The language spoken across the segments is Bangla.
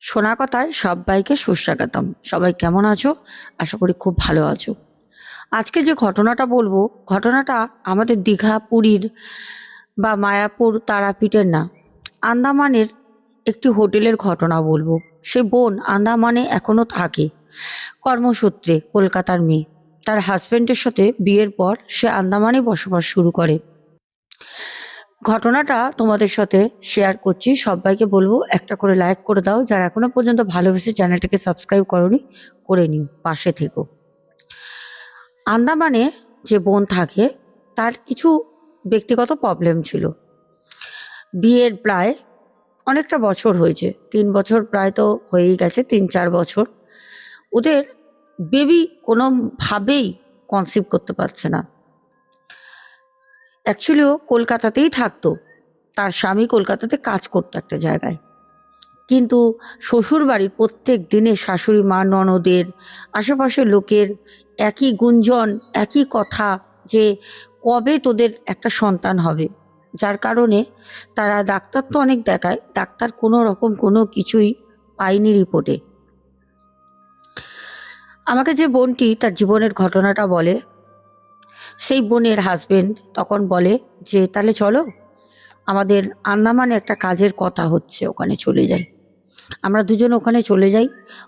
শোনা কথায় সবাইকে সুস্বাগতম। সবাই কেমন আছো? আশা করি খুব ভালো আছো। আজকে যে ঘটনাটা বলবো, ঘটনাটা আমাদের দীঘা, পুরীর বা মায়াপুর, তারাপীঠের না, আন্দামানের একটি হোটেলের ঘটনা বলবো। সে বোন আন্দামানে এখনো থাকে কর্মসূত্রে, কলকাতার মেয়ে। তার হাজবেন্ডের সাথে বিয়ের পর সে আন্দামানে বসবাস শুরু করে। ঘটনাটা তোমাদের সাথে শেয়ার করছি। সবাইকে বলবো একটা করে লাইক করে দাও, যারা এখনো পর্যন্ত ভালোবেসে চ্যানেলটাকে সাবস্ক্রাইব করনি করে নিও, পাশে থেকো। আন্দামানে যে বোন থাকে তার কিছু ব্যক্তিগত প্রবলেম ছিল। বিয়ের প্রায় অনেকটা বছর হয়েছে, 3 বছর প্রায় তো হয়েই গেছে, 3-4 বছর। ওদের বেবি কোনোভাবেই কনসিভ করতে পারছে না। অ্যাকচুয়ালি ও কলকাতাতেই থাকতো, তার স্বামী কলকাতাতে কাজ করতো একটা জায়গায়। কিন্তু শ্বশুর বাড়ির প্রত্যেক দিনে শাশুড়ি মা, ননদের, আশেপাশের লোকের একই গুঞ্জন, একই কথা যে কবে তোদের একটা সন্তান হবে। যার কারণে তারা ডাক্তার তো অনেক দেখায়, ডাক্তার কোনো রকম কোনো কিছুই পায়নি রিপোর্টে। আমাকে যে বোনটি তার জীবনের ঘটনাটা বলে, সেই বোনের হাজবেন্ড তখন বলে যে তাহলে চলো, আমাদের আন্দামানে একটা কাজের কথা হচ্ছে, ওখানে চলে যাই। আমরা দুজন ওখানে চলে যাই,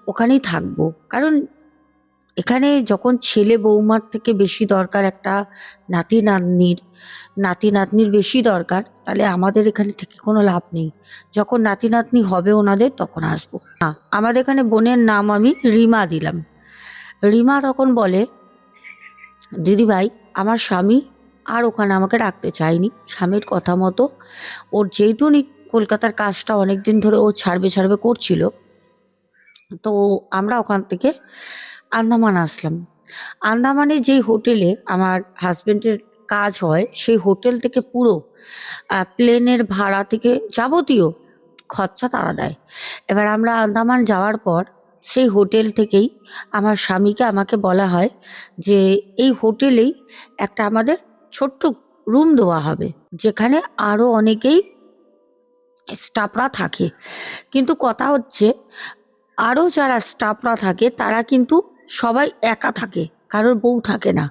ওখানেই থাকবো। কারণ এখানে যখন ছেলে বৌমার থেকে বেশি দরকার একটা নাতি নাতনির বেশি দরকার, তাহলে আমাদের এখানে থেকে কোনো লাভ নেই। যখন নাতি নাতনি হবে ওনাদের, তখন আসবো। হ্যাঁ, আমাদের এখানে বোনের নাম আমি রিমা দিলাম। রিমা তখন বলে, দিদি ভাই, আমার স্বামী আর ওখানে আমাকে রাখতে চায়নি। স্বামীর কথা মতো ওর যেইটুনি কলকাতার কাজটা অনেকদিন ধরে ও ছাড়বে ছাড়বে করছিল, তো আমরা ওখান থেকে আন্দামান আসলাম। আন্দামানে যেই হোটেলে আমার হাজবেন্ডের কাজ হয়, সেই হোটেল থেকে পুরো প্লেনের ভাড়া থেকে যাবতীয় খরচা তারা দেয়। এবার আমরা আন্দামান যাওয়ার পর সেই হোটেল থেকেই আমার স্বামীকে আমাকে বলা হয় যে এই হোটেলেই একটা আমাদের ছোট্ট রুম দেওয়া হবে, যেখানে আরও অনেকেই স্টাফরা থাকে। কিন্তু কথা হচ্ছে, আরও যারা স্টাফরা থাকে তারা কিন্তু সবাই একা থাকে, কারোর বউ থাকে না।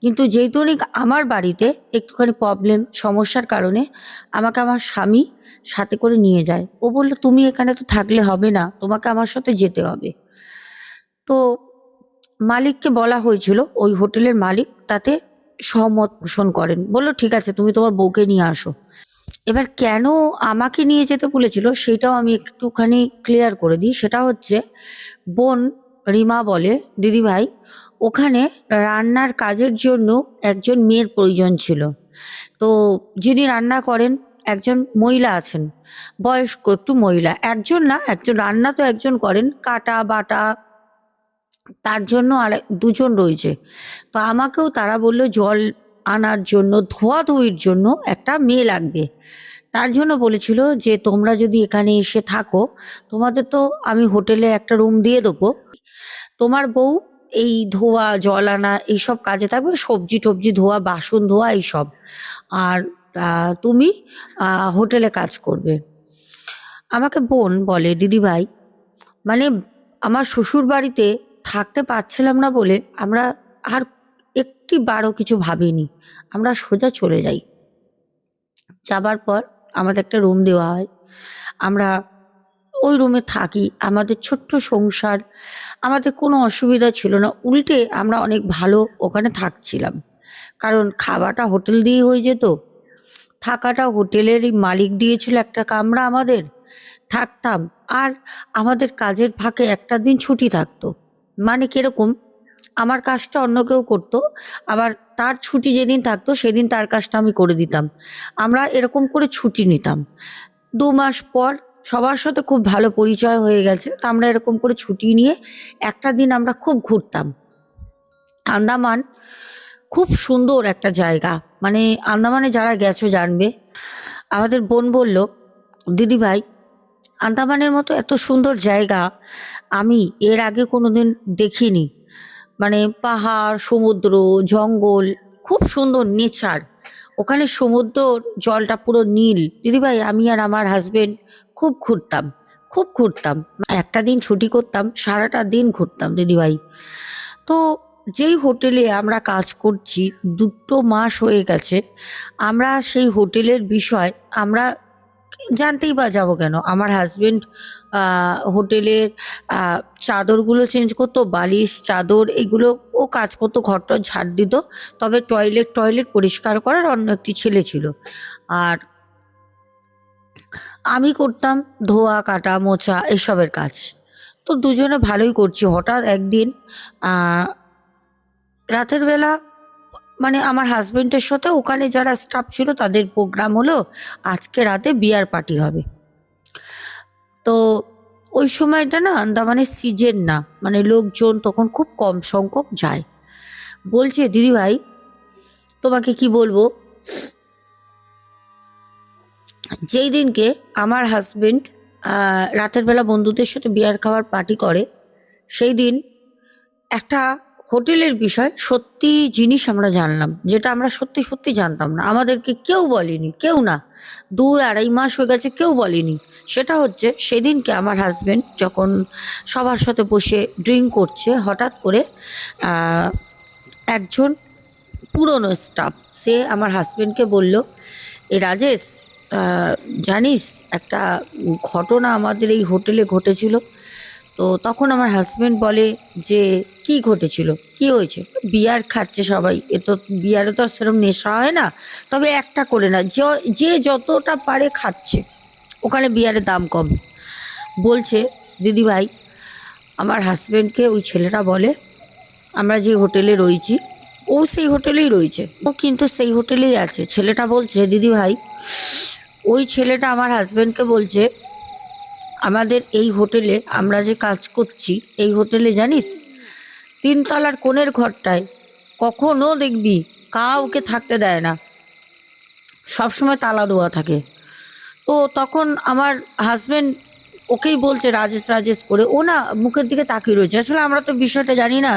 কিন্তু যেহেতু আমার বাড়িতে একটুখানি প্রবলেম, সমস্যার কারণে আমাকে আমার স্বামী সাথে করে নিয়ে যায়। ও বললো, তুমি এখানে তো থাকলে হবে না, তোমাকে আমার সাথে যেতে হবে। তো মালিককে বলা হয়েছিল, ওই হোটেলের মালিক তাতে সহমত পোষণ করেন, বললো ঠিক আছে, তুমি তোমার বউকে নিয়ে আসো। এবার কেন আমাকে নিয়ে যেতে বলেছিল সেটাও আমি একটুখানি ক্লিয়ার করে দিই। সেটা হচ্ছে, বোন রিমা বলে, দিদি ভাই, ওখানে রান্নার কাজের জন্য একজন মেয়ের প্রয়োজন ছিল। তো যিনি রান্না করেন, একজন মহিলা আছেন, বয়স্ক একটু মহিলা, একজন না, একজন রান্না তো একজন করেন, কাটা বাটা তার জন্য আর দুজন রয়েছে। তো আমাকেও তারা বললো জল আনার জন্য, ধোয়াধুয়ির জন্য একটা মেয়ে লাগবে। তার জন্য বলেছিল যে তোমরা যদি এখানে এসে থাকো, তোমাদের তো আমি হোটেলে একটা রুম দিয়ে দেবো, তোমার বউ এই ধোয়া, জল আনা এইসব কাজে থাকবে, সবজি টবজি ধোয়া, বাসন ধোয়া এইসব। আর তুমি হোটেলে কাজ করবে। আমাকে বোন বলে, দিদি ভাই, মানে আমার শ্বশুর বাড়িতে থাকতে পারছিলাম না বলে আমরা আর একটি বারও কিছু ভাবিনি, আমরা সোজা চলে যাই। যাবার পর আমাদের একটা রুম দেওয়া হয়, আমরা ওই রুমে থাকি। আমাদের ছোট্ট সংসার, আমাদের কোনো অসুবিধা ছিল না, উল্টে আমরা অনেক ভালো ওখানে থাকছিলাম। কারণ খাওয়াটা হোটেল দিয়ে হয়ে যেত, থাকাটা হোটেলেরই মালিক দিয়েছিল একটা কামরা আমাদের, থাকতাম। আর আমাদের কাজের ফাঁকে একটা দিন ছুটি থাকতো। মানে কিরকম, আমার কাজটা অন্য কেউ করতো, আবার তার ছুটি যেদিন থাকতো সেদিন তার কাজটা আমি করে দিতাম। আমরা এরকম করে ছুটি নিতাম। 2 মাস পর সবার সাথে খুব ভালো পরিচয় হয়ে গেছে, তা আমরা এরকম করে ছুটি নিয়ে একটা দিন আমরা খুব ঘুরতাম। আন্দামান খুব সুন্দর একটা জায়গা, মানে আন্দামানে যারা গেছো জানবে। আমাদের বোন বলল, দিদি ভাই, আন্দামানের মতো এত সুন্দর জায়গা আমি এর আগে কোনোদিন দেখিনি। মানে পাহাড়, সমুদ্র, জঙ্গল, খুব সুন্দর নেচার। ওখানে সমুদ্র জলটা পুরো নীল। দিদিভাই, আমি আর আমার হাজবেন্ড খুব ঘুরতাম, খুব ঘুরতাম। একটা দিন ছুটি করতাম, সারাটা দিন ঘুরতাম দিদিভাই। তো যেই হোটেলে আমরা কাজ করছি 2 মাস হয়ে গেছে, আমরা সেই হোটেলের বিষয় আমরা জানতেই বা যাবো কেন? আমার হাজবেন্ড হোটেলের চাদরগুলো চেঞ্জ করতো, বালিশ চাদর এগুলো ও কাজ করতো, ঘরটা ঝাড় দিত। তবে টয়লেট পরিষ্কার করার অন্য একটি ছেলে ছিল। আর আমি করতাম ধোয়া কাটা মোছা এসবের কাজ। তো দুজনে ভালোই করছি। হঠাৎ একদিন আহ, রাতের বেলা মানে আমার হাজবেন্ডের সাথে ওখানে যারা স্টাফ ছিল তাদের প্রোগ্রাম হলো, আজকে রাতে বিয়ার পার্টি হবে। তো ওই সময়টা না আন্দামানের সিজন না, মানে লোকজন তখন খুব কম সংখ্যক যায়। বলছে দিদি ভাই তোমাকে কি বলবো, যেই দিনকে আমার হাজবেন্ড রাতের বেলা বন্ধুদের সাথে বিয়ার খাওয়ার পার্টি করে, সেই দিন একটা হোটেলের বিষয় সত্যি জিনিস আমরা জানলাম, যেটা আমরা সত্যি সত্যি জানতাম না, আমাদেরকে কেউ বলেনি, কেউ না। 2-2.5 মাস হয়ে গেছে, কেউ বলেনি। সেটা হচ্ছে সেদিনকে আমার হাজবেন্ড যখন সবার সাথে বসে ড্রিঙ্ক করছে, হঠাৎ করে আহ, একজন পুরনো স্টাফ সে আমার হাজবেন্ডকে বলল, এ রাজেশ, জানিস একটা ঘটনা আমাদের এই হোটেলে ঘটেছিল। তো তখন আমার হাজবেন্ড বলে যে কি ঘটেছিল, কি হয়েছে? বিয়ার খাচ্ছে সবাই, এ তো বিয়ারে তো আর সেরকম নেশা হয় না, তবে একটা করে না, যে যতটা পারে খাচ্ছে, ওখানে বিয়ারের দাম কম। বলছে দিদি ভাই, আমার হাজবেন্ডকে ওই ছেলেটা বলে আমরা যে হোটেলে রয়েছি, ও সেই হোটেলেই রয়েছে, ও কিন্তু সেই হোটেলেই আছে। ছেলেটা বলছে দিদি ভাই, ওই ছেলেটা আমার হাজবেন্ডকে বলছে আমাদের এই হোটেলে আমরা যে কাজ করছি, এই হোটেলে জানিস 3 তলার কোণের ঘরটায় কখনো দেখবি কাউকে থাকতে দেয় না, সবসময় তালা দেওয়া থাকে। তো তখন আমার হাজবেন্ড ওকেই বলছে রাজেশ রাজেশ করে, ও না মুখের দিকে তাকিয়ে রয়েছে। আসলে আমরা তো বিষয়টা জানি না,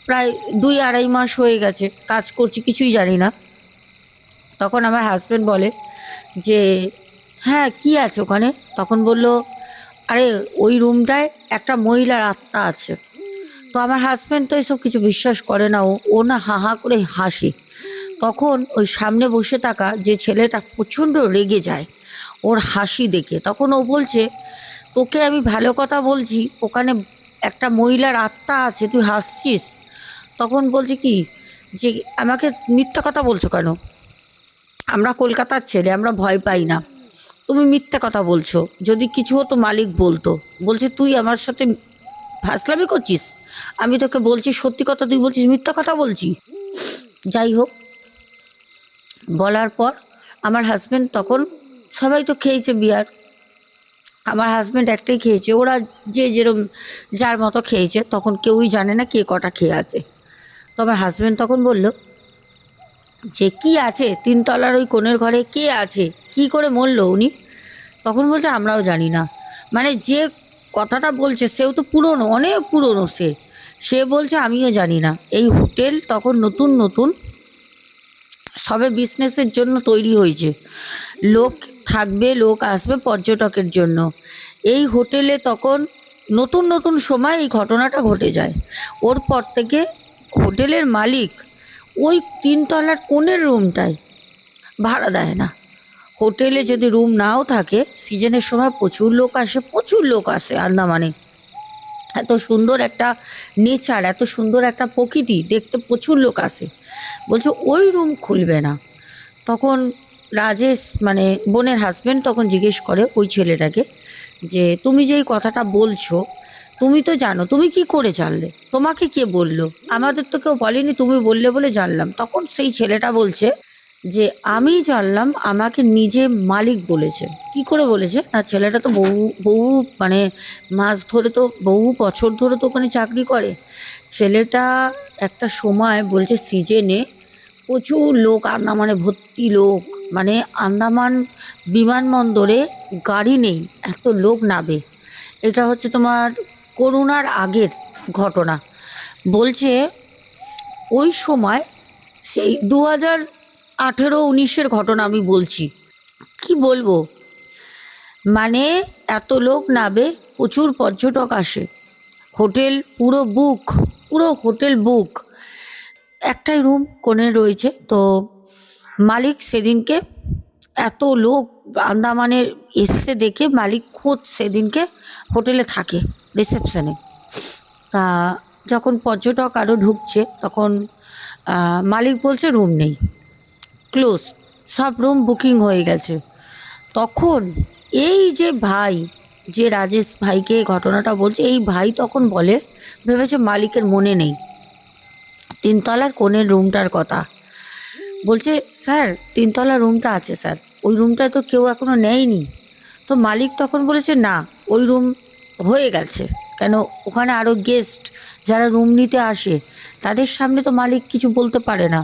প্রায় 2-2.5 মাস হয়ে গেছে কাজ করছি, কিছুই জানি না। তখন আমার হাজবেন্ড বলে যে হ্যাঁ কি আছে ওখানে? তখন বলল আরে ওই রুমটায় একটা মহিলার আত্মা আছে। তো আমার হাজবেন্ড তো এসব কিছু বিশ্বাস করে না, ও না হা হা করে হাসে। তখন ওই সামনে বসে থাকা যে ছেলেটা প্রচণ্ড রেগে যায় ওর হাসি দেখে। তখন ও বলছে তোকে আমি ভালো কথা বলছি, ওখানে একটা মহিলার আত্মা আছে, তুই হাসছিস। তখন বলছে কি যে আমাকে মিথ্যা কথা বলছো কেন? আমরা কলকাতার ছেলে, আমরা ভয় পাই না, তুমি মিথ্যা কথা বলছো, যদি কিছু হতো মালিক বলতো। বলছে তুই আমার সাথে ফাজলামি করছিস, আমি তোকে বলছি সত্যি কথা, তুই বলছিস মিথ্যা কথা বলছি। যাই হোক, বলার পর আমার হাজবেন্ড তখন, সবাই তো খেয়েছে বিয়ার, আমার হাজবেন্ড একটাই খেয়েছে, ওরা যে যেরম যার মতো খেয়েছে, তখন কেউই জানে না কে কটা খেয়ে আছে। তো আমার হাজবেন্ড তখন বলল যে কি আছে 3 তলার ওই কোণের ঘরে, কে আছে, কি করে মরলো উনি? তখন বলছে আমরাও জানি না। মানে যে কথাটা বলছে সেও তো পুরনো, অনেক পুরনো, সে বলছে আমিও জানি না। এই হোটেল তখন নতুন নতুন সবে বিজনেসের জন্য তৈরি হয়েছে, লোক থাকবে, লোক আসবে পর্যটকের জন্য। এই হোটেলে তখন নতুন নতুন সময় এই ঘটনাটা ঘটে যায়। ওর পর থেকে হোটেলের মালিক ওই 3 তলার কোণের রুমটায় ভাড়া দেয় না। হোটেলে যদি রুম নাও থাকে, সিজনের সময় প্রচুর লোক আসে, প্রচুর লোক আসে আন্দামানে। এত সুন্দর একটা নেচার, এত সুন্দর একটা প্রকৃতি দেখতে প্রচুর লোক আসে। বলছে ওই রুম খুলবে না। তখন রাজেশ মানে বোনের হাজবেন্ড তখন জিজ্ঞেস করে ওই ছেলেটাকে যে তুমি যে এই কথাটা বলছো, তুমি তো জানো, তুমি কি করে জানলে, তোমাকে কে বললো? আমাদের তো কেউ বলেনি, তুমি বললে বলে জানলাম। তখন সেই ছেলেটা বলছে যে আমি জানলাম, আমাকে নিজে মালিক বলেছে। কি করে বলেছে না, ছেলেটা তো বহু বহু মানে মাস ধরে, তো বহু বছর ধরে তো ওখানে চাকরি করে। ছেলেটা একটা সময় বলছে সিজনে প্রচুর লোক, আন্দামানে ভর্তি লোক, মানে আন্দামান বিমানবন্দরে গাড়ি নেই, এত লোক নাবে। এটা হচ্ছে তোমার করোনার আগের ঘটনা। বলছে ওই সময় সেই 2018-19-এর ঘটনা আমি বলছি। কি বলবো, মানে এত লোক নাবে, প্রচুর পর্যটক আসে, হোটেল পুরো বুক, পুরো হোটেল বুক। একটাই রুম কোণে রয়েছে। তো মালিক সেদিনকে এত লোক আন্দামানের এসছে দেখে মালিক খোদ সেদিনকে হোটেলে থাকে রিসেপশনে। তা যখন পর্যটক আরও ঢুকছে তখন মালিক বলছে রুম নেই, ক্লোজ, সব রুম বুকিং হয়ে গেছে। তখন এই যে ভাই, যে রাজেশ ভাইকে ঘটনাটা বলছে, এই ভাই তখন বলে, ভেবেছে মালিকের মনে নেই তিনতলার কোণের রুমটার কথা। বলছে স্যার তিনতলা রুমটা আছে স্যার, ওই রুমটা তো কেউ এখনো নেয়নি। তো মালিক তখন বলেছে না, ওই রুম হয়ে গেছে। কেন, ওখানে আরও গেস্ট যারা রুম নিতে আসে তাদের সামনে তো মালিক কিছু বলতে পারে না,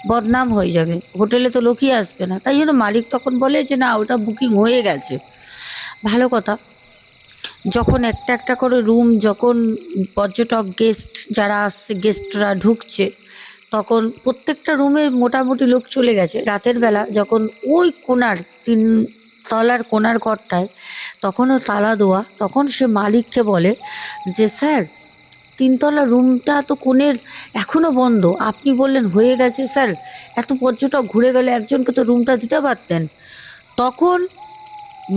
বদনাম হয়ে যাবে, হোটেলে তো লোকই আসবে না। তাই জন্য মালিক তখন বলে যে না, ওটা বুকিং হয়ে গেছে। ভালো কথা। যখন একটা একটা করে রুম, যখন পর্যটক গেস্ট যারা আসছে, গেস্টরা ঢুকছে, তখন প্রত্যেকটা রুমে মোটামুটি লোক চলে গেছে। রাতের বেলা যখন ওই কোণার তিন তলার কোণার ঘরটায় তখনও তালা দেওয়া, তখন সে মালিককে বলে যে স্যার তিনতলা রুমটা তো কোণের এখনো বন্ধ, আপনি বললেন হয়ে গেছে স্যার, এত পর্যটক ঘুরে গেলে একজনকে তো রুমটা দিতে পারতেন। তখন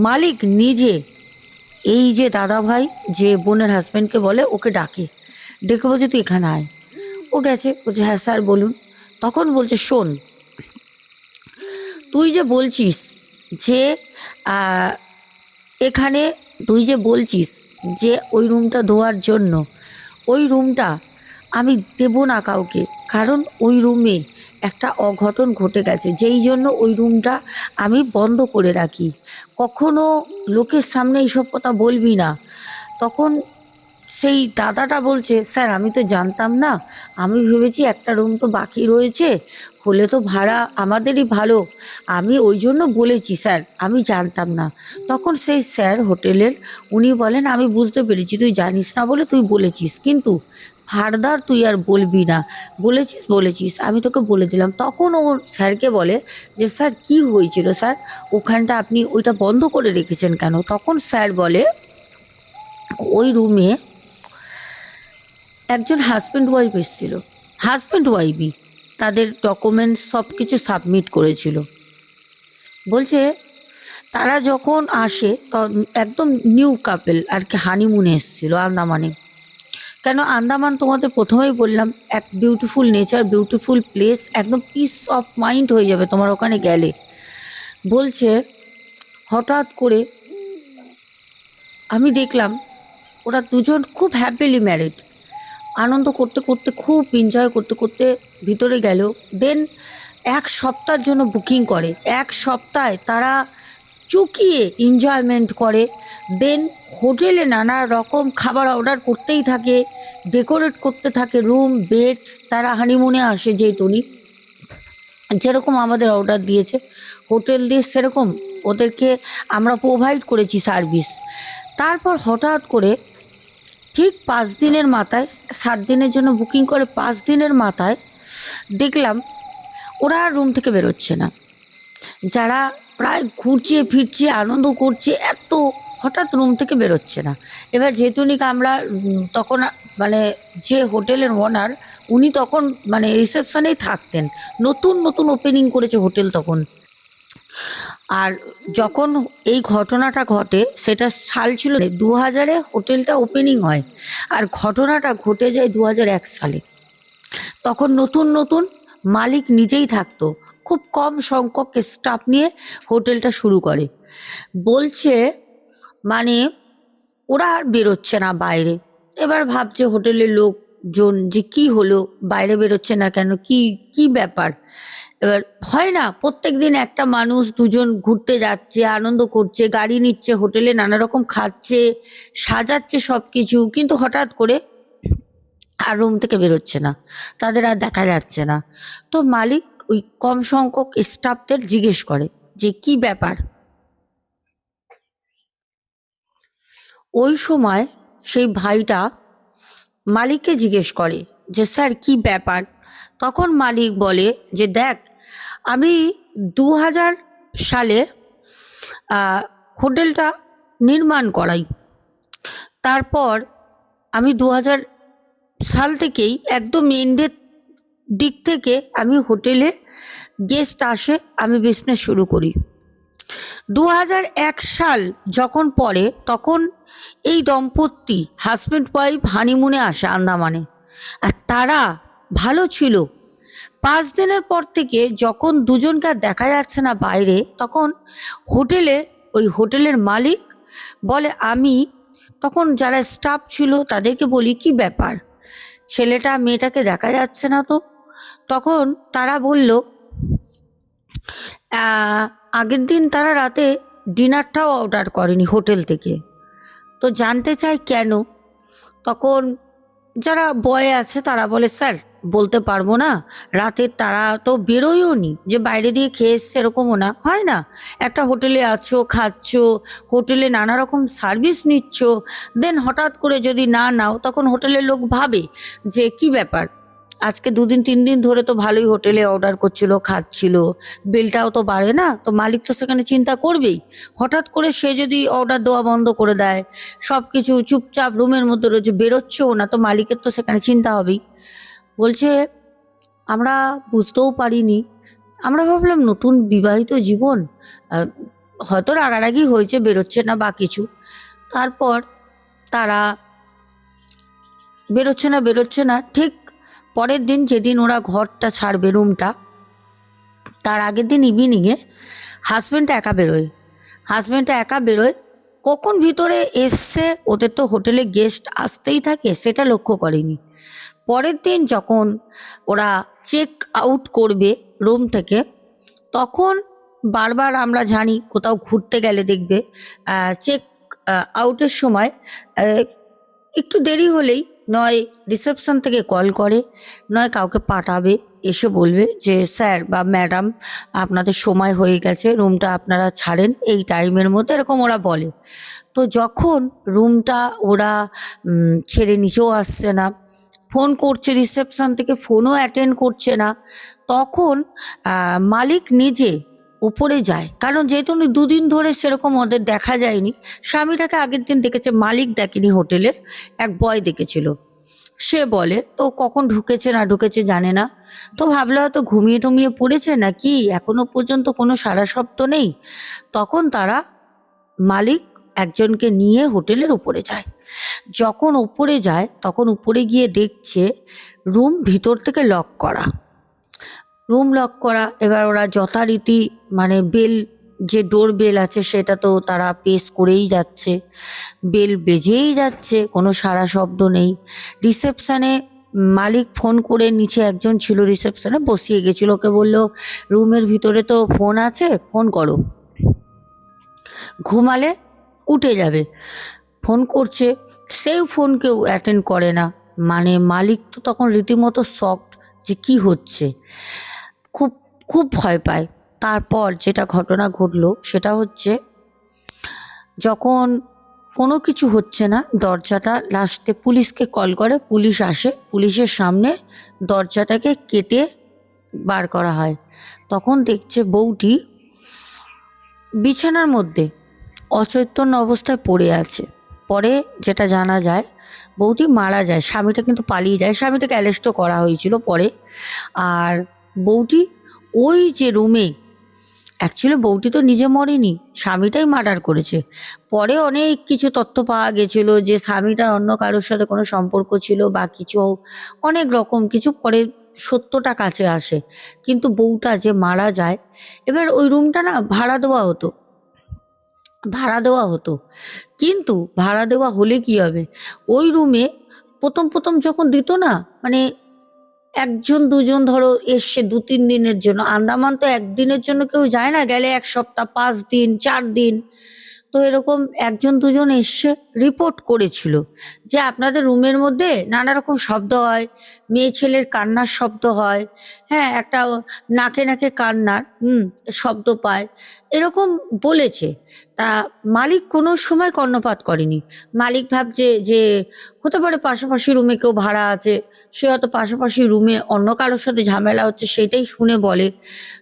মালিক নিজে, এই যে দাদা ভাই যে বোনের হাজব্যান্ডকে বলে, ওকে ডাকে, ডেকে বলছে তুই এখানে আয়। ও গেছে, বলছে হ্যাঁ স্যার বলুন। তখন বলছে শোন, তুই যে বলছিস যে আহ, এখানে তুই যে বলছিস যে ওই রুমটা ধোয়ার জন্য, ওই রুমটা আমি দেব না কাউকে, কারণ ওই রুমে একটা অঘটন ঘটে গেছে, যেই জন্য ওই রুমটা আমি বন্ধ করে রাখি। কখনো লোকের সামনে এইসব কথা বলবি না। তখন সেই দাদাটা বলছে স্যার আমি তো জানতাম না, আমি ভেবেছি একটা রুম তো বাকি রয়েছে, হলে তো ভাড়া আমাদেরই ভালো, আমি ওই জন্য বলেছি স্যার, আমি জানতাম না। তখন সেই স্যার হোটেলের, উনি বলেন আমি বুঝতে পেরেছি তুই জানিস না বলে তুই বলেছিস, কিন্তু ফার্দার তুই আর বলবি না, বলেছিস বলেছিস, আমি তোকে বলে দিলাম। তখন ও স্যারকে বলে যে স্যার কি হয়েছিল স্যার, ওখানটা আপনি ওইটা বন্ধ করে রেখেছেন কেন? তখন স্যার বলে ওই রুমে একজন হাজব্যান্ড ওয়াইফ এসেছিল, হাজব্যান্ড ওয়াইফই তাদের ডকুমেন্টস সব কিছু সাবমিট করেছিল। বলছে তারা যখন আসে একদম নিউ কাপেল আর কি, হানিমুনে এসেছিল আন্দামানে। কেন আন্দামান তোমাদের প্রথমেই বললাম, এক বিউটিফুল নেচার, বিউটিফুল প্লেস, একদম পিস অফ মাইন্ড হয়ে যাবে তোমার ওখানে গেলে। বলছে হঠাৎ করে আমি দেখলাম ওরা দুজন খুব হ্যাপিলি ম্যারিড, আনন্দ করতে করতে, খুব এনজয় করতে করতে ভিতরে গেল। দেন এক সপ্তাহের জন্য বুকিং করে, এক সপ্তাহে তারা চুকিয়ে এনজয়মেন্ট করে। দেন হোটেলে নানা রকম খাবার অর্ডার করতেই থাকে, ডেকোরেট করতে থাকে রুম বেড। তারা হানিমুনে আসে যেহেতু, যেরকম আমাদের অর্ডার দিয়েছে হোটেল দিয়ে, সেরকম ওদেরকে আমরা প্রোভাইড করেছি সার্ভিস। তারপর হঠাৎ করে ঠিক 5 দিনের মাথায়, 7 দিনের জন্য বুকিং করে 5 দিনের মাথায় দেখলাম ওরা আর রুম থেকে বেরোচ্ছে না। যারা প্রায় ঘুরছে ফিরছে আনন্দ করছে, এত হঠাৎ রুম থেকে বেরোচ্ছে না। এবার যেহেতু আমরা তখন মানে যে হোটেলের ওনার, উনি তখন মানে রিসেপশনেই থাকতেন, নতুন নতুন ওপেনিং করেছে হোটেল তখন। আর যখন এই ঘটনাটা ঘটে সেটা সাল ছিল 2000-এ হোটেলটা ওপেনিং হয়, আর ঘটনাটা ঘটে যায় 2001 সালে। তখন নতুন নতুন মালিক নিজেই থাকতো, খুব কম সংখ্যক স্টাফ নিয়ে হোটেলটা শুরু করে। বলছে মানে ওরা আর বেরোচ্ছে না বাইরে। এবার ভাবছে হোটেলের লোকজন যে কি হলো, বাইরে বেরোচ্ছে না কেন, কি কি ব্যাপার। এবার হয় না প্রত্যেক দিন একটা মানুষ দুজন ঘুরতে যাচ্ছে, আনন্দ করছে, গাড়ি নিচ্ছে, হোটেলে নানা রকম খাচ্ছে, সাজাচ্ছে সব কিছু, কিন্তু হঠাৎ করে আর রুম থেকে বেরোচ্ছে না, তাদের আর দেখা যাচ্ছে না। তো মালিক ওই কম সংখ্যক স্টাফদের জিজ্ঞেস করে যে কি ব্যাপার। ওই সময় সেই ভাইটা মালিককে জিজ্ঞেস করে যে স্যার কি ব্যাপার। তখন মালিক বলে যে দেখ, আমি 2000 সালে হোটেলটা নির্মাণ করাই। তারপর আমি 2000 সাল থেকেই একদম এন্ডের দিক থেকে আমি হোটেলে গেস্ট আসে আমি বিজনেস শুরু করি। 2001 সাল যখন পরে তখন এই দম্পতি হাজব্যান্ড ওয়াইফ হানিমুনে আসে আন্দামানে। আর তারা ভালো ছিল। 5 দিনের পর থেকে যখন দুজনকে আর দেখা যাচ্ছে না বাইরে, তখন ওই হোটেলের মালিক বলে, আমি তখন যারা স্টাফ ছিল তাদেরকে বলি, কি ব্যাপার, ছেলেটা মেয়েটাকে দেখা যাচ্ছে না তো? তখন তারা বলল, আহ, আগের দিন তারা রাতে ডিনারটাও অর্ডার করেনি হোটেল থেকে। তো জানতে চাই কেন? তখন যারা বয় আছে তারা বলে, স্যার বলতে পারবো না, রাতে তারা তো বেরোয়ও নি যে বাইরে দিয়ে খেয়ে এসছে, এরকমও না, হয় না? একটা হোটেলে আছো, খাচ্ছ, হোটেলে নানা রকম সার্ভিস নিচ্ছ, দেন হঠাৎ করে যদি না নাও তখন হোটেলের লোক ভাবে যে কি ব্যাপার, আজকে 2 দিন 3 দিন ধরে তো ভালোই হোটেলে অর্ডার করছিল, খাচ্ছিল, বিলটাও তো বাড়ে না, তো মালিক তো সেখানে চিন্তা করবেই। হঠাৎ করে সে যদি অর্ডার দেওয়া বন্ধ করে দেয়, সব কিছু চুপচাপ রুমের মধ্যে রয়েছে, বেরোচ্ছেও না, তো মালিকের তো সেখানে চিন্তা হবেই। বলছে, আমরা বুঝতেও পারিনি, আমরা ভাবলাম নতুন বিবাহিত জীবন, আহ, হয়তো রাগারাগি হয়েছে, বেরোচ্ছে না বা কিছু। তারপর তারা বেরোচ্ছে না ঠিক পরের দিন, যেদিন ওরা ঘরটা ছাড়বে, রুমটা, তার আগের দিন ইভিনিংয়ে হাজব্যান্ড একা বেরোয়। কখন ভিতরে এসছে, ওদের তো হোটেলে গেস্ট আসতেই থাকে, সেটা লক্ষ্য করেনি। পরের দিন যখন ওরা চেক আউট করবে রুম থেকে, তখন বারবার আমরা জানি কোথাও ঘুরতে গেলে দেখবে চেক আউটের সময় একটু দেরি হলেই নয় রিসেপশন থেকে কল করে, নয় কাউকে পাঠাবে, এসে বলবে যে স্যার বা ম্যাডাম আপনাদের সময় হয়ে গেছে, রুমটা আপনারা ছাড়েন এই টাইমের মধ্যে, এরকম ওরা বলে। তো যখন রুমটা ওরা ছেড়ে নিচেও আসছে না, ফোন করছে রিসেপশন থেকে, ফোনও অ্যাটেন্ড করছে না, তখন মালিক নিজে উপরে যায়। কারণ যেহেতু 2 দিন ধরে সেরকম ওদের দেখা যায়নি, স্বামীটাকে আগের দিন দেখেছে, মালিক দেখেনি, হোটেলের এক বয় দেখেছিল। সে বলে, তো কখন ঢুকেছে না ঢুকেছে জানে না, তো ভাবলে হয়তো ঘুমিয়ে টুমিয়ে পড়েছে নাকি, এখনো পর্যন্ত কোনো সারা শব্দ নেই। তখন তারা মালিক একজনকে নিয়ে হোটেলের উপরে যায়। যখন উপরে যায় তখন উপরে গিয়ে দেখছে রুম ভিতর থেকে লক করা। এবার ওরা যথারীতি মানে বেল, যে ডোর বেল আছে সেটা তো তারা পেশ করেই যাচ্ছে, বেল বেজেই যাচ্ছে, কোনো সারা শব্দ নেই। রিসেপশনে মালিক ফোন করে, নিচে একজন ছিল রিসেপশনে বসিয়ে গেছিল, ওকে বললো, রুমের ভিতরে তো ফোন আছে, ফোন করো, ঘুমালে উঠে যাবে। ফোন করছে, সেই ফোন কেউ অ্যাটেন্ড করে না। মানে মালিক তো তখন রীতিমতো শকড যে কি হচ্ছে, খুব খুব ভয় পায়। তারপর যেটা ঘটনা ঘটলো সেটা হচ্ছে, যখন কোনো কিছু হচ্ছে না, দরজাটা লাস্টে পুলিশকে কল করে, পুলিশ আসে, পুলিশের সামনে দরজাটাকে কেটে বার করা হয়। তখন দেখছে বউটি বিছানার মধ্যে অচৈতন্য অবস্থায় পড়ে আছে। পরে যেটা জানা যায়, বউটি মারা যায়, স্বামীটা কিন্তু পালিয়ে যায়, স্বামীটাকে অ্যারেস্টও করা হয়েছিল পরে। আর বউটি ওই যে রুমে, অ্যাকচুয়ালি বউটি তো নিজে মরেনি, স্বামীটাই মার্ডার করেছে। পরে অনেক কিছু তথ্য পাওয়া গেছিল যে স্বামীটার অন্য কারোর সাথে কোনো সম্পর্ক ছিল বা কিছু, অনেক রকম কিছু, পরে সত্যটা কাছে আসে। কিন্তু বউটা যে মারা যায়, এবার ওই রুমটা না ভাড়া দেওয়া হতো, কিন্তু ভাড়া দেওয়া হলে কি হবে, ওই রুমে প্রথম প্রথম যখন দিত না, মানে একজন দুজন ধরো এসছে 2-3 দিনের জন্য, আন্দামান তো একদিনের জন্য কেউ যায় না, গেলে 1 সপ্তাহ, 5 দিন, 4 দিন, তো এরকম একজন দুজন এসে রিপোর্ট করেছিল যে আপনাদের রুমের মধ্যে নানা রকম শব্দ হয়, মেয়ে ছেলের কান্নার শব্দ হয়, হ্যাঁ একটা নাকে নাকে কান্নার শব্দ পায়, এরকম বলেছে। তা মালিক কোনো সময় কর্ণপাত করেনি। মালিক ভাবছে যে হতে পারে পাশাপাশি রুমে কেউ ভাড়া আছে, সে হয়তো পাশাপাশি রুমে অন্য কারোর সাথে ঝামেলা হচ্ছে, সেটাই শুনে বলে।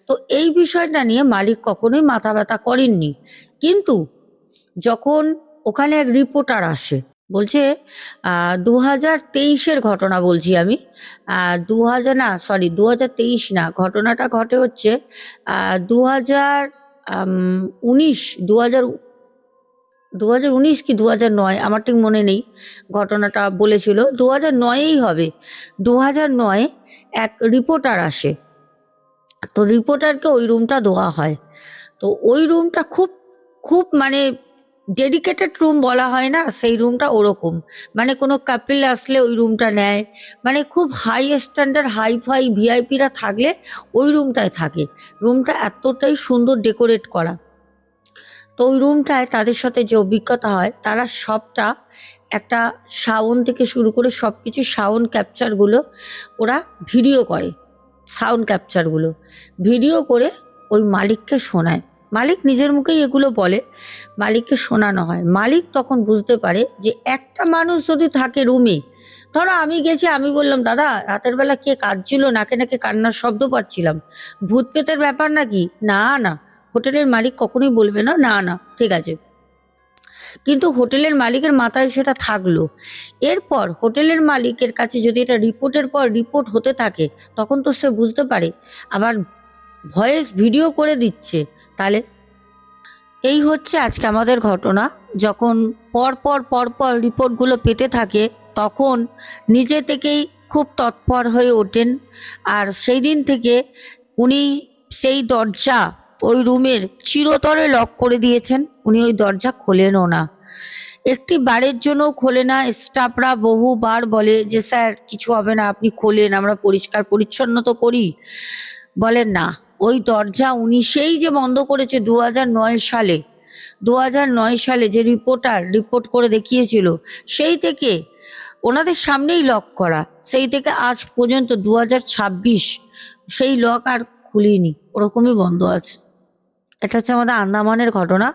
তো এই বিষয়টা নিয়ে মালিক কখনোই মাথা ব্যথা করেননি। কিন্তু যখন ওখানে এক রিপোর্টার আসে, বলছে 2023-এর ঘটনা বলছি আমি, 2023 না, ঘটনাটা ঘটে হচ্ছে 2019, 2019 কি 2009, আমার ঠিক মনে নেই, ঘটনাটা বলেছিল 2009-এই হবে। 2009 এক রিপোর্টার আসে, তো রিপোর্টারকে ওই রুমটা দেওয়া হয়। তো ওই রুমটা খুব খুব মানে ডেডিকেটেড রুম বলা হয় না, সেই রুমটা ওরকম, মানে কোনো কাপিল আসলে ওই রুমটা নেয়, মানে খুব হাই স্ট্যান্ডার্ড হাই ফাই ভিআইপিরা থাকলে ওই রুমটায় থাকে। রুমটা এতটাই সুন্দর ডেকোরেট করা। তো ওই রুমটায় তাদের সাথে যে অভিজ্ঞতা হয়, তারা সবটা একটা সাউন্ড থেকে শুরু করে সব কিছু সাউন্ড ক্যাপচারগুলো ওরা ভিডিও করে, সাউন্ড ক্যাপচারগুলো ভিডিও করে ওই মালিককে শোনায়। মালিক নিজের মুখেই এগুলো বলে, মালিককে শোনানো হয়। মালিক তখন বুঝতে পারে যে একটা মানুষ যদি থাকে রুমে, ধরো আমি গেছি, আমি বললাম দাদা রাতের বেলা কে কাঁদছিল, নাকে নাকে কান্নার শব্দ পাচ্ছিলাম, ভূত পেতের ব্যাপার নাকি? না না, হোটেলের মালিক কখনোই বলবে না, না না ঠিক আছে। কিন্তু হোটেলের মালিকের মাথায় সেটা থাকলো। এরপর হোটেলের মালিকের কাছে যদি এটা রিপোর্টের পর রিপোর্ট হতে থাকে, তখন তো সে বুঝতে পারে, আবার ভয়েস ভিডিও করে দিচ্ছে। তাহলে এই হচ্ছে আজকে আমাদের ঘটনা। যখন পরপর রিপোর্টগুলো পেতে থাকে, তখন নিজে থেকেই খুব তৎপর হয়ে ওঠেন। আর সেই দিন থেকে উনি সেই দরজা ওই রুমের চিরতরে লক করে দিয়েছেন, উনি ওই দরজা খোলেনও না, একটি বারের জন্য খোলে না। স্টাফরা বহুবার বলে যে স্যার কিছু হবে না, আপনি খোলেন, আমরা পরিষ্কার পরিচ্ছন্ন তো করি। বলেন না, ওই দরজা উনি সেই যে বন্ধ করেছে 2009 সালে, 2009 সালে যে রিপোর্টার রিপোর্ট করে দেখিয়েছিল, সেই থেকে ওনাদের সামনেই লক করা, সেই থেকে আজ পর্যন্ত 2026 সেই লক আর খুলিনি, ওরকমই বন্ধ আছে। এটা হচ্ছে আমাদের আন্দামানের ঘটনা।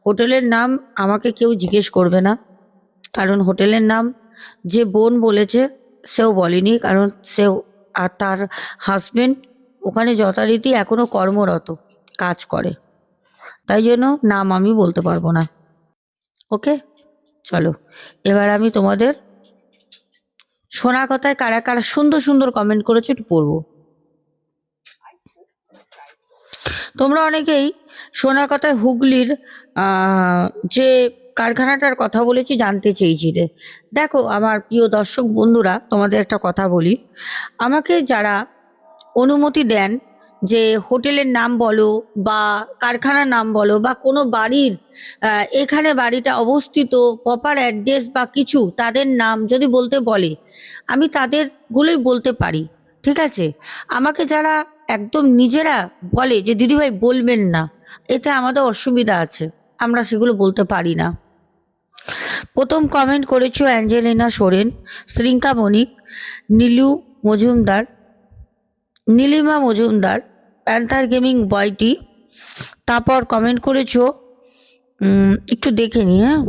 হোটেলের নাম আমাকে কেউ জিজ্ঞেস করবে না, কারণ হোটেলের নাম যে বোন বলেছে সেও বলেনি, কারণ সেও আর তার হাজবেন্ড ওখানে যথারীতি এখনো কর্মরত কাজ করে, তাই জন্য নাম আমি বলতে পারবো না। ওকে, চলো এবার আমি তোমাদের শোনা কথায় কারা কারা সুন্দর সুন্দর কমেন্ট করেছো একটু পড়বো। তোমরা অনেকেই শোনা কথায় হুগলির যে কারখানাটার কথা বলেছি জানতে চেয়েছিলে। দেখো আমার প্রিয় দর্শক বন্ধুরা, তোমাদের একটা কথা বলি, আমাকে যারা অনুমতি দেন যে হোটেলের নাম বলো বা কারখানার নাম বলো বা কোনো বাড়ির এখানে বাড়িটা অবস্থিত প্রপার অ্যাড্রেস বা কিছু তাদের নাম যদি বলতে বলে, আমি তাদেরগুলোই বলতে পারি, ঠিক আছে। আমাকে যারা একদম নিজেরা বলে যে দিদিভাই বলবেন না, এতে আমাদের অসুবিধা আছে, আমরা সেগুলো বলতে পারি না। প্রথম কমেন্ট করেছো অ্যাঞ্জেলিনা সোরেন, শ্রিঙ্কা বণিক, নীলিমা মজুমদার, প্যান্থার গেমিং বয়টি। তারপর কমেন্ট করেছো একটু দেখে নি, হ্যাঁ,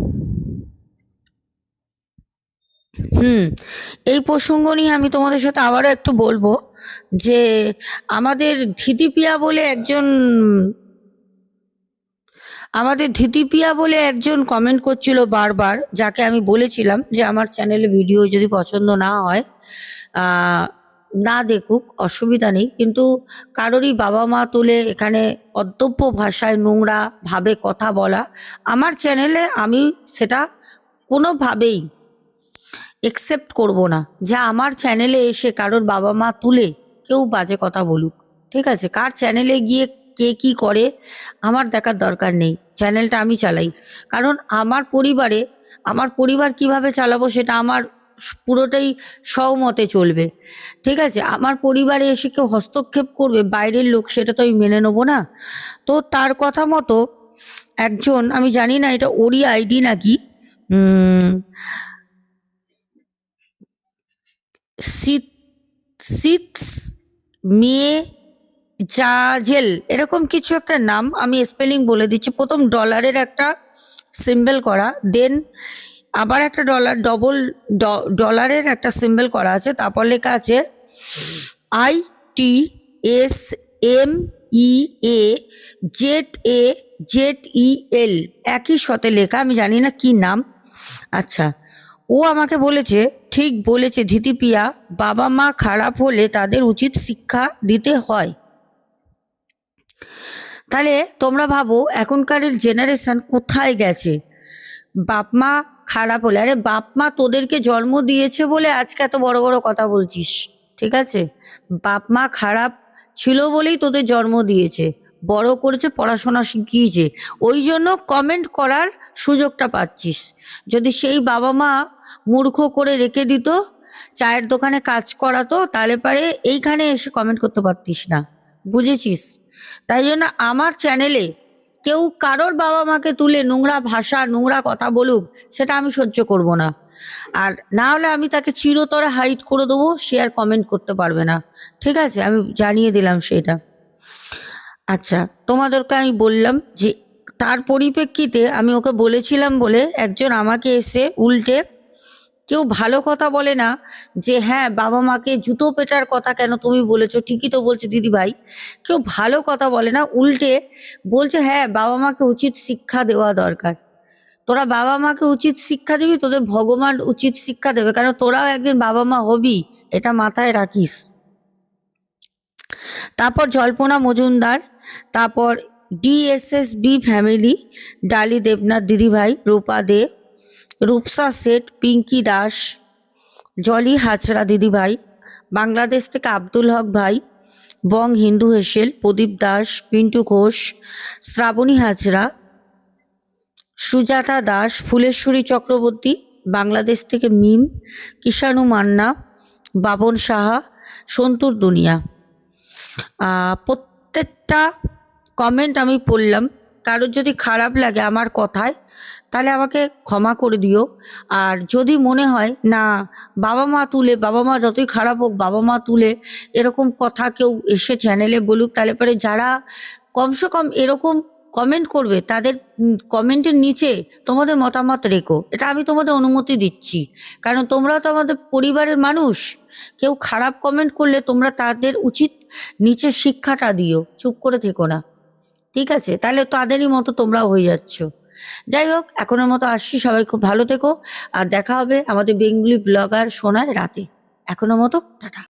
এই প্রসঙ্গ নিয়ে আমি তোমাদের সাথে আবারও একটু বলবো যে আমাদের ধিতিপিয়া বলে একজন কমেন্ট করছিল বারবার, যাকে আমি বলেছিলাম যে আমার চ্যানেলে ভিডিও যদি পছন্দ না হয় না দেখুক, অসুবিধা নেই, কিন্তু কারোরই বাবা মা তুলে এখানে অদ্যব্য ভাষায় নোংরা ভাবে কথা বলা আমার চ্যানেলে আমি সেটা কোনোভাবেই একসেপ্ট করব না। যা আমার চ্যানেলে এসে কারোর বাবা মা তুলে কেউ বাজে কথা বলুক, ঠিক আছে, কার চ্যানেলে গিয়ে কে কি করে আমার দেখার দরকার নেই, চ্যানেলটা আমি চালাই। কারণ আমার পরিবার কিভাবে চালাবো সেটা আমার পুরোটাই সহমতে চলবে, ঠিক আছে। আমার পরিবারে এসে কেউ হস্তক্ষেপ করবে বাইরের লোক, সেটা তো আমি মেনে নেবো না। তো তার কথা মতো একজন, আমি জানি না এটা ওরই আইডি নাকি, সিটস মেয়ে জাজেল এরকম কিছু একটা নাম, আমি স্পেলিং বলে দিচ্ছি। প্রথম ডলারের একটা সিম্বল করা, দেন আবার একটা ডলারের একটা সিম্বল করা আছে, তারপর লেখা আছে ITSMAIL এ ZEL, একই সাথে লেখা, আমি জানি না কি নাম। আচ্ছা, ও আমাকে বলেছে, ঠিক বলেছে ধিতিপিয়া, বাবা মা খারাপ হলে তাদের উচিত শিক্ষা দিতে হয়। তাহলে তোমরা ভাবো এখনকার জেনারেশন কোথায় গেছে। বাপ মা খারাপ হলে, আরে বাপ মা তোদেরকে জন্ম দিয়েছে বলে আজকে এত বড় বড় কথা বলছিস, ঠিক আছে? বাপ মা খারাপ ছিল বলেই তোদের জন্ম দিয়েছে, বড় করেছে, পড়াশোনা শিখিয়েছে, ওই জন্য কমেন্ট করার সুযোগটা পাচ্ছিস। যদি সেই বাবা মা মূর্খ করে রেখে দিত, চায়ের দোকানে কাজ করাতো, তাহলে পারে এইখানে এসে কমেন্ট করতে পারতিস না, বুঝেছিস? তাই জন্য আমার চ্যানেলে কেউ কারোর বাবা মাকে তুলে নোংরা ভাষা নোংরা কথা বলুক, সেটা আমি সহ্য করব না। আর না হলে আমি তাকে চিরতরে হাইড করে দেবো, সে আর কমেন্ট করতে পারবে না, ঠিক আছে? আমি জানিয়ে দিলাম সেটা। আচ্ছা, তোমাদেরকে আমি বললাম যে তার পরিপ্রেক্ষিতে আমি ওকে বলেছিলাম বলে একজন আমাকে এসে উল্টে, কেউ ভালো কথা বলে না যে হ্যাঁ বাবা মাকে জুতো পেটার কথা কেন তুমি বলেছো, ঠিকই তো বলছে দিদি ভাই। কেউ ভালো কথা বলে না, উল্টে বলছে হ্যাঁ বাবা মাকে উচিত শিক্ষা দেওয়া দরকার। তোরা বাবা মাকে উচিত শিক্ষা দিবি, তোদের ভগবান উচিত শিক্ষা দেবে, কারণ তোরাও একদিন বাবা মা হবি, এটা মাথায় রাখিস। তারপর জল্পনা মজুমদার, তারপর DSSB ফ্যামিলি, ডালি দেবনাথ দিদিভাই, রূপা দে, রূপসা শেঠ, পিঙ্কি দাস, জলি হাজরা দিদিভাই, বাংলাদেশ থেকে আব্দুল হক ভাই, বং হিন্দু হেসেল, প্রদীপ দাস, পিন্টু ঘোষ, শ্রাবণী হাজরা, সুজাতা দাস, ফুলেশ্বরী চক্রবর্তী, বাংলাদেশ থেকে মিম, কিষাণু মান্না, বাবন সাহা, সন্তুর দুনিয়া। প্রত্যেকটা কমেন্ট আমি পড়লাম। কারোর যদি খারাপ লাগে আমার কথায়, তাহলে আমাকে ক্ষমা করে দিও। আর যদি মনে হয় না বাবা মা তুলে, বাবা মা যতই খারাপ হোক বাবা মা তুলে এরকম কথা কেউ এসে চ্যানেলে বলুক, তাহলে পরে যারা কমসে কম এরকম কমেন্ট করবে তাদের কমেন্টের নিচে তোমাদের মতামত রেখো, এটা আমি তোমাদের অনুমতি দিচ্ছি। কারণ তোমরা তো আমাদের পরিবারের মানুষ, কেউ খারাপ কমেন্ট করলে তোমরা তাদের উচিত নিচে শিক্ষাটা দিও, চুপ করে থেকো না, ঠিক আছে? তাহলে তাদেরই মতো তোমরাও হয়ে যাচ্ছ। যাই হোক, এখনের মতো আসছি, সবাই খুব ভালো থেকো, আর দেখা হবে আমাদের বেঙ্গলি ব্লগার সোনায় রাতে। এখনের মতো টাটা।